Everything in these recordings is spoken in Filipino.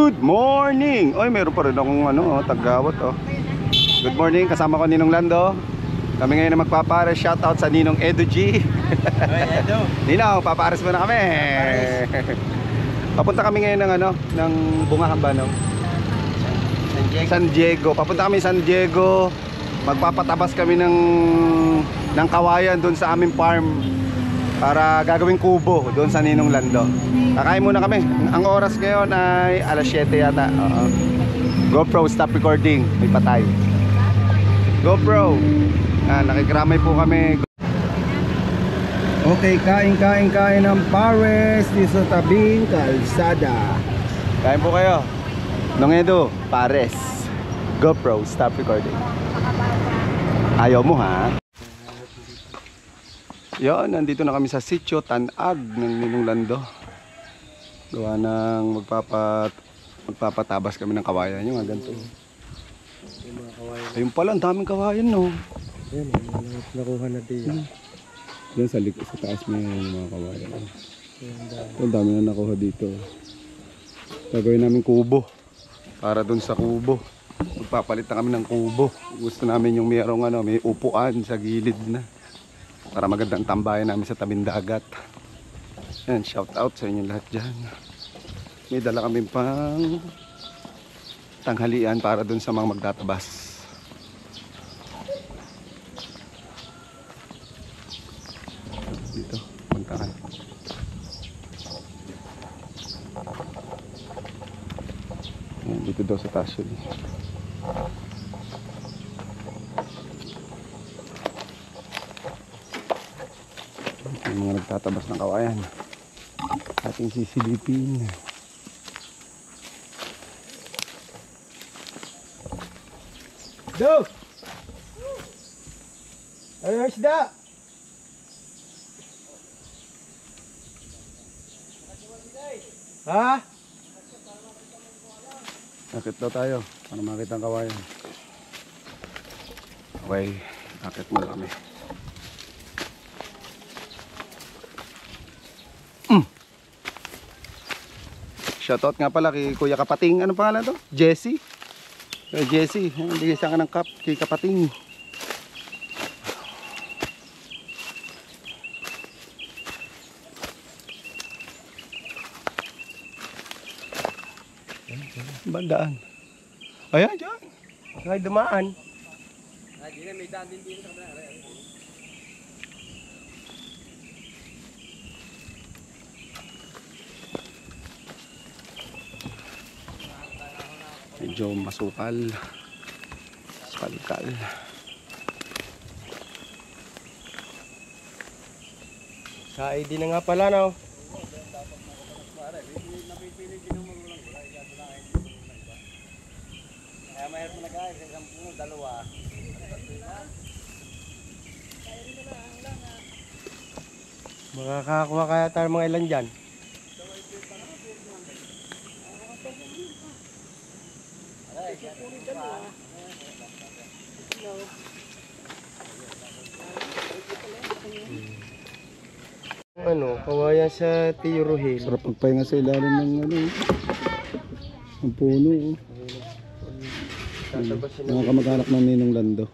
Good morning! Oy, meron pa rin akong taggawat Good morning, kasama ko Ninong Lando. Kami ngayon na magpapares. Shoutout sa Ninong Edo G. Ninong, papares mo na kami. Papunta kami ngayon ng Bungahan ba San Diego. Papunta kami San Diego. Magpapatabas kami ng kawayan doon sa aming farm para gagawing kubo doon sa Ninong Lando. Kakain muna kami. Ang oras ngayon ay alas 7 yata. GoPro, stop recording. May patay. GoPro. Nakikramay po kami. Okay, kain ng pares dito sa tabing kalsada. Kain po kayo. Nong Edo, pares. GoPro, stop recording. Ayaw mo ha? Yon, nandito na kami sa sitio Tanag ng Ninong Lando. Gawa ng magpapatabas kami ng kawayan. Yung ganito. Yung mga kawayan. Ayun pala, ang daming kawayan no. Yan, nakuha na din. Yan sa taas may mga kawayan. Ang dami na nakuha dito. Gagawin namin kubo. Para dun sa kubo. Magpapalit na kami ng kubo. Gusto namin yung mayroong may upuan sa gilid na. Para magandang tambayan namin sa tabing dagat. Yan, shout out sa inyo lahat dyan. May dala kami pang tanghalian para dun sa mga magtatabas. Dito, puntahan. Yan, dito daw sa taas yun. Yung mga nagtatabas ng kawayan ating sisilipin. Do! Ayun isda! Ha? Akit daw tayo para makita ang kawayan. Okay, akit muna kami. Shoutout nga pala kay Kuya Kapating. Anong pangalan to? Jesse? Jesse, bigay sa akin ng cup kay Kapating. Bandaan. Ayan, dyan. Ay, dumaan. Ay, di na, may daan din dito sa kabila. Medyo masukal. Kalkal. Sa ID na nga pala no. Kaya mayroon na guys, isang puno, dalawa. Makakakuha kaya tayo mga ilan dyan? Kawayan sa Tiro Hill. Sarap magpahinga sa ilalim ng puno. Mga kamag-anak ng Ninong Lando.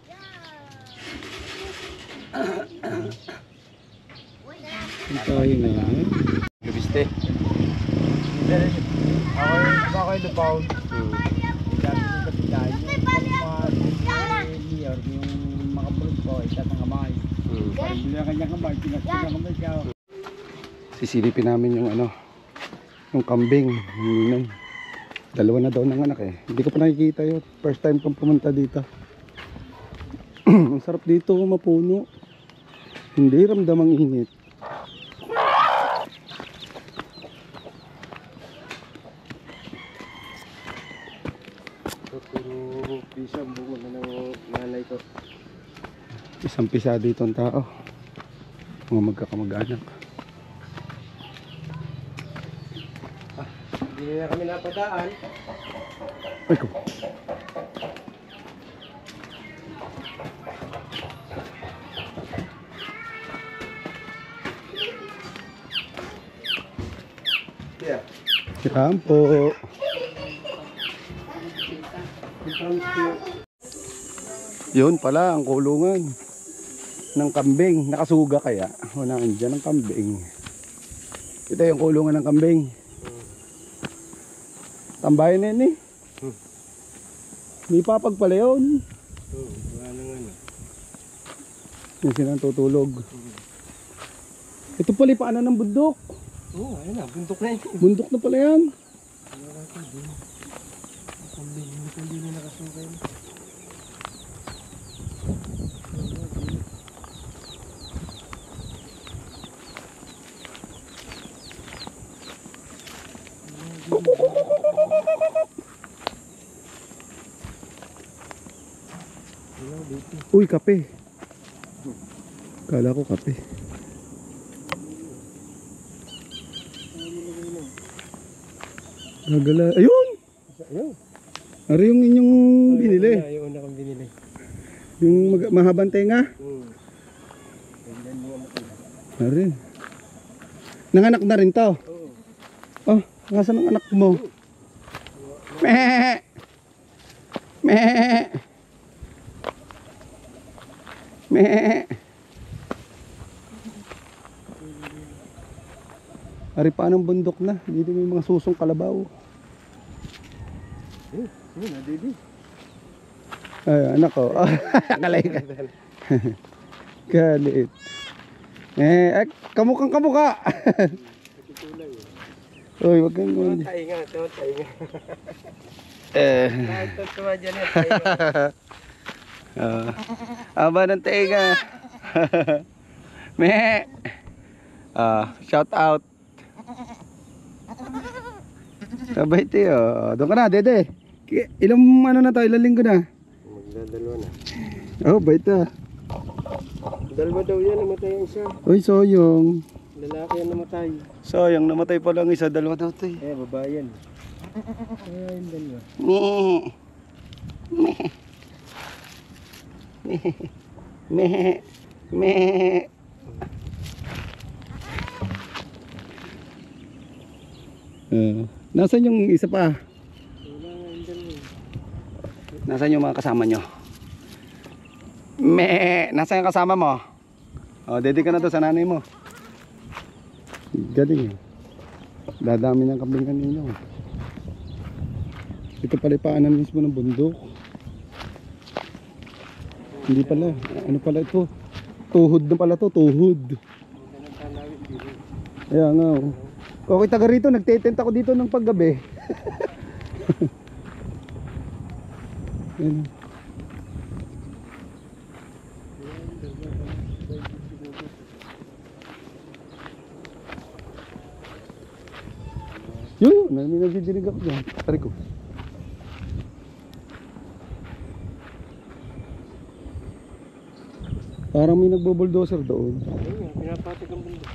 Ang pahinga. Gabiste. Ako yung lupaw. Yung mga pulot ko, isa mga kamay. Hindi na kanyang kamay, pinag-pinag kamay siya. Sisilipin namin yung kambing. Dalawa na daw ng anak eh. Hindi ko pa nakikita yun. First time kong pumunta dito. Ang sarap dito, mapuno. Hindi ramdam ang init. Puro pisang bunga na ng nanay ko. Isang pisa dito ang tao. Mga magkakamag-anak. Hindi na kami napadaan. Ay ko. Yeah. Kampo. Yun pala ang kulungan ng kambing. Nakasuga kaya. Wala dyan ang kambing. Ito yung kulungan ng kambing. Tambayan na yun eh. May papag pala yun. Wala nang ano. Yung silang tutulog. Ito pala yung paanan ng bundok. Oo, ayun na. Bundok na yun. Bundok na pala yan. Hindi na nakasukay. Uy, kape. Kala ko kape. Nagala. Ayun! Ayun. Ari yung inyong binili. Ayun, una kang binili. Yung mahabang tenga. Tingnan mo ang mati. Ari. Nanganak na rin to. Oo. Oh, nasaan ang anak mo? Meh! Meh! Meh! Ari pa ng bundok na. Dito may mga susong kalabaw. Ayun, nadidi. Ay, anak ko. Oh, kalay ka. Kaliit. Kamukang kamuka. Uy, wag kang gawin. Tainga, tainga. Kahit tuwa dyan yan, tainga. Aba ng tega. Meh. Shout out. Sabay tayo. Doon ka na, dede. Ilang ano na to, ilang linggo na? Magdadalawa na. Oh, bait ah. Dalawa daw yan, namatay ang isa. Uy, soyong. Lalaki yan namatay. Sayang, namatay pa lang isa, dalawa daw to eh. Babae yan. Kaya yung dalawa. Meh. Meh. Meh. Nasaan yung isa pa? Wala nga yung dalawa. Nasaan yung mga kasama nyo? Meh. Nasaan yung kasama mo? Oh, dede ka na to sa nanay mo. Galing eh. Dadami ng kambingan ninyo. Ito pala yung paanan mismo ng bundok. Hindi pala. Ano pala ito? Tuhod na pala to. Tuhod. Ayan nga oh. Okay, taga rito. Nagtitent ako dito ng paggabi. Ayan. Yun, may nagdidinig ako dyan. Tari ko. Parang may nagbo-bulldozer doon. Ayun, pinapatik ang bundok.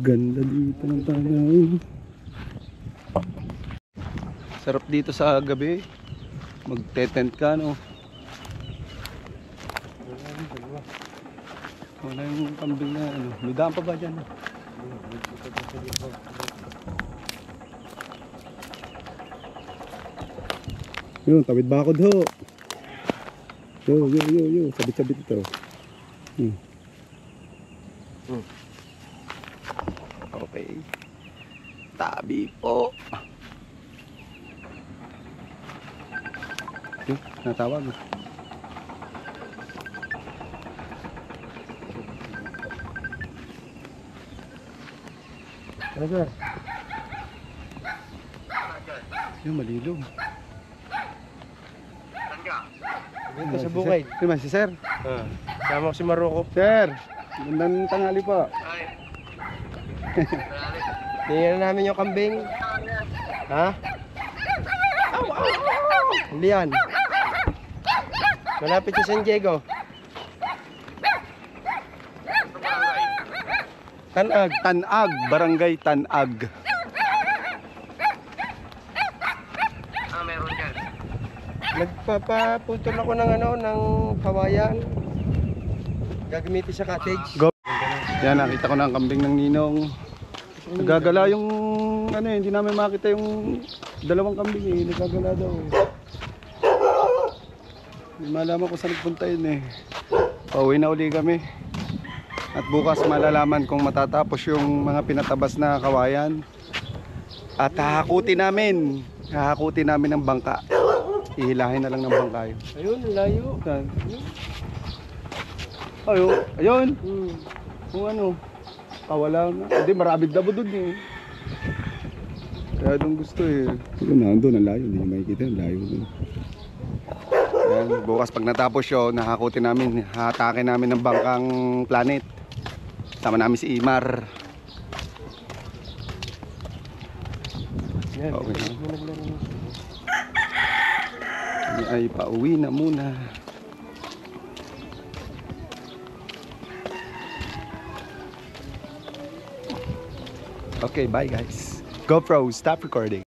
Ganda dito ng tanawin. Sarap dito sa gabi. Magte-tent ka no. Wala yung kambing na ano. May daan pa ba dyan? Yun, tawid bakod ho. Yo. Sabit-sabit ito. Okay. Tabi po. Yun, natawag. Ano sir? Yung malilog. Dito sa bukid. Diba si sir? Sama ko si Maroko. Sir, gandang tanghali po. Tingnan namin yung kambing. Ha? Lian. Malapit sa San Diego. Tanag, barangay Tanag. Meron dyan. Nagpapaputol ako ng ano, ng kawayan. Gagamitin sa cottage. Go. Yan, nakita ko na ang kambing ng ninong. Nagagala yung ano eh, hindi namin makita yung dalawang kambing eh, nagagala daw eh. Hindi malaman kung saan nagpunta yun eh. Pauwi na uli kami. At bukas malalaman kung matatapos yung mga pinatabas na kawayan. At hahakutin namin ng bangka. Ihilahin na lang ng bangka yun. Ayun, layo. Saan? Ayun. Hmm. Kung ano, kawala na. Hindi, marabig dabo dun eh. Kaya doon gusto eh. Ito na, doon ang layo. Hindi nyo makikita yung layo doon. Yan, bukas pag natapos yun, hahakutin namin, hatakin namin ng bangkang Planet. Sama namin si Imar. Yan, Okay. mo naglaro ng Kami ay pauwi na muna. Okay, bye guys. GoPro, stop recording.